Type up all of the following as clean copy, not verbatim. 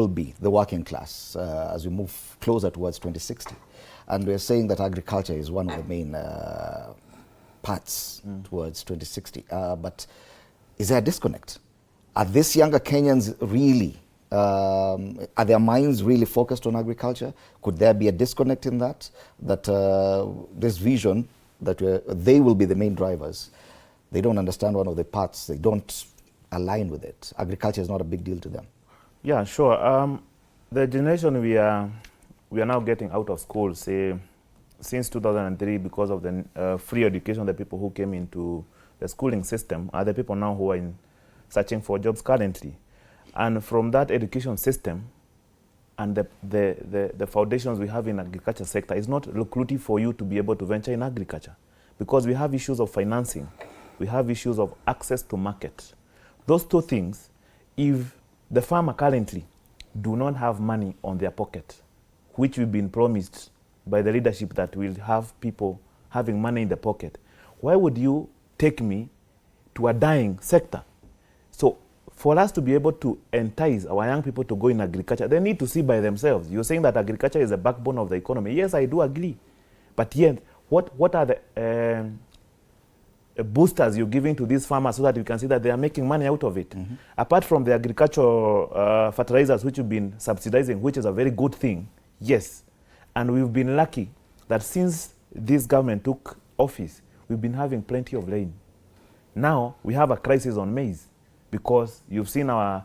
will be the working class as we move closer towards 2060. And we're saying that agriculture is one of the main parts towards 2060. But is there a disconnect? Are these younger Kenyans really, are their minds really focused on agriculture? Could there be a disconnect in that? That this vision that they will be the main drivers, they don't understand one of the parts, they don't align with it. Agriculture is not a big deal to them. Yeah, sure. The generation we are now getting out of school, say, since 2003, because of the free education, the people who came into the schooling system are the people now who are searching for jobs currently. And from that education system and the foundations we have in agriculture sector, it's not lucrative for you to be able to venture in agriculture because we have issues of financing. We have issues of access to market. Those two things, if the farmer currently do not have money on their pocket, which we've been promised by the leadership that will have people having money in the pocket, why would you take me to a dying sector? So for us to be able to entice our young people to go in agriculture, they need to see by themselves. You're saying that agriculture is the backbone of the economy. Yes, I do agree. But yet, what are the boosters you're giving to these farmers so that you can see that they are making money out of it? Apart from the agricultural fertilizers which you've been subsidizing, which is a very good thing, yes. And we've been lucky that since this government took office, we've been having plenty of rain. Now we have a crisis on maize because you've seen our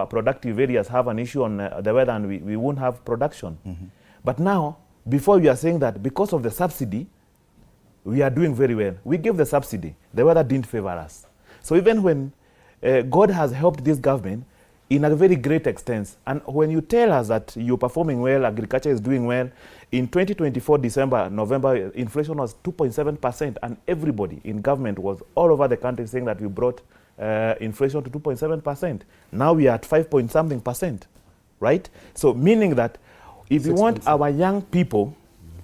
productive areas have an issue on the weather and we won't have production. But now, before we are saying that because of the subsidy, we are doing very well. We gave the subsidy. The weather didn't favor us. So even when God has helped this government in a very great extent, and when you tell us that you're performing well, agriculture is doing well, in 2024, December, November, inflation was 2.7%, and everybody in government was all over the country saying that we brought inflation to 2.7%. Now we are at 5-point-something%, right? So meaning that if we want our young people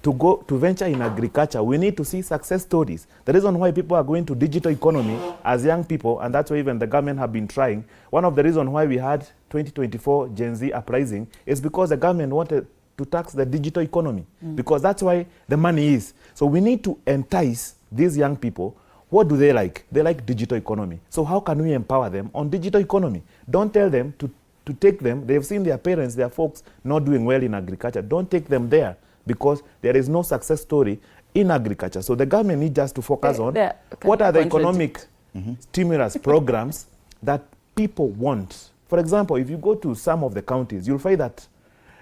to go to venture in agriculture, we need to see success stories. The reason why people are going to digital economy as young people, and that's why even the government have been trying, one of the reasons why we had 2024 Gen Z uprising is because the government wanted to tax the digital economy, because that's why the money is. So we need to entice these young people. What do they like? They like digital economy. So how can we empower them on digital economy? Don't tell them to take them. They've seen their parents, their folks not doing well in agriculture. Don't take them there, because there is no success story in agriculture. So the government needs us to focus on what are the economic stimulus programs that people want. For example, if you go to some of the counties, you'll find that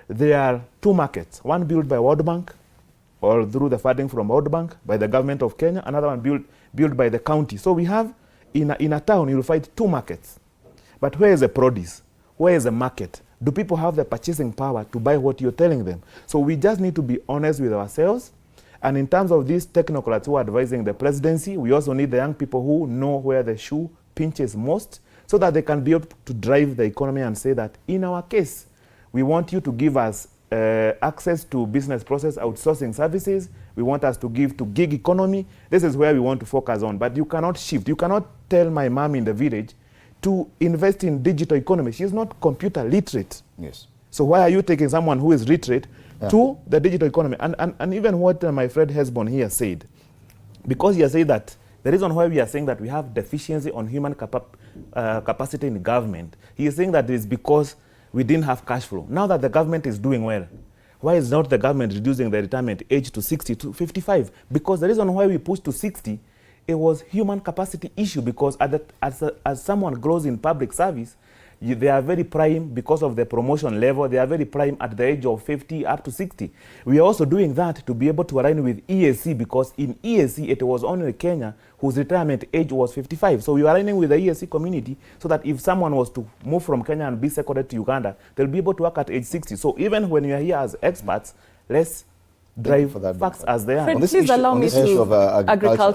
there are two markets, one built by World Bank or through the funding from World Bank by the government of Kenya, another one built by the county. So we have, in a town, you'll find two markets. But where is the produce? Where is the market? Do people have the purchasing power to buy what you're telling them? So we just need to be honest with ourselves. And in terms of these technocrats who are advising the presidency, we also need the young people who know where the shoe pinches most so that they can be able to drive the economy and say that, in our case, we want you to give us access to business process outsourcing services. We want us to give to gig economy. This is where we want to focus on. But you cannot shift. You cannot tell my mom in the village to invest in digital economy. She's not computer literate. Yes. So why are you taking someone who is literate to the digital economy? And even what my friend Hesbon here said, because he has said that the reason why we are saying that we have deficiency on human capacity in government, he is saying that it is because we didn't have cash flow. Now that the government is doing well, why is not the government reducing the retirement age to 60 to 55? Because the reason why we pushed to 60, it was human capacity issue, because as someone grows in public service, they are very prime because of the promotion level. They are very prime at the age of 50 up to 60. We are also doing that to be able to align with EAC, because in EAC, it was only Kenya whose retirement age was 55. So we are aligning with the EAC community so that if someone was to move from Kenya and be seconded to Uganda, they'll be able to work at age 60. So even when you are here as experts, let's drive facts as they are. Fred, please allow me to agriculture.